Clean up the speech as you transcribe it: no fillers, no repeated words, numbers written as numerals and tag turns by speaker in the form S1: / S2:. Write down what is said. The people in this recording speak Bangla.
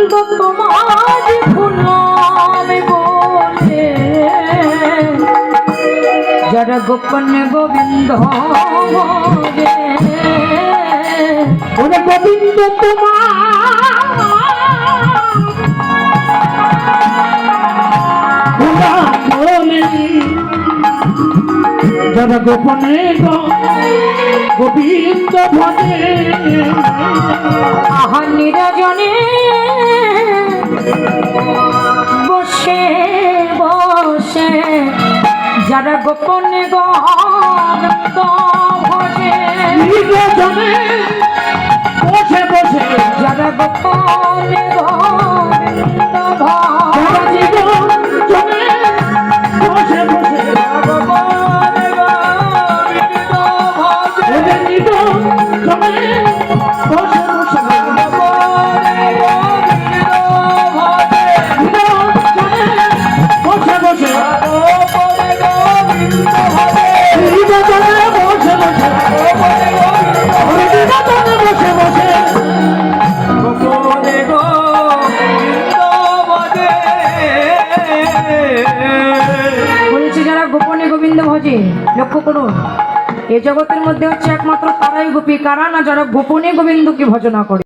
S1: গোবিন্দ তোমার ভুলাম বলে, যারা গোপনে গোবিন্দ ভজে। ওরে গোবিন্দ তোমার বলে, যারা গোপনে গোবিন্দ ভজে। আহা নিরজনে বসে বসে, যারা গোপনে গোবিন্দ ভজে। নিরজনে বসে বসে, যারা গোপনে গোবিন্দ ভজে। নিরজনে বসে বসে, গোপনে গোবিন্দ ভজে। নিরজনে বসে বসে, গোপনে গোবিন্দ ভজে। নিরজনে বসে বসে, গোপনে গোবিন্দ ভজে। নিরজনে বসে বসে, গোপনে গোবিন্দ ভজে। নিরজনে বসে বসে, গোপনে গোবিন্দ ভজে। বলছি যারা গোপনে গোবিন্দ ভজে, লক্ষ্য করুন এ জগতের মধ্যে হচ্ছে একমাত্র তারাই গোপী, কারা না যারা গোপনে গোবিন্দকে ভজনা করে।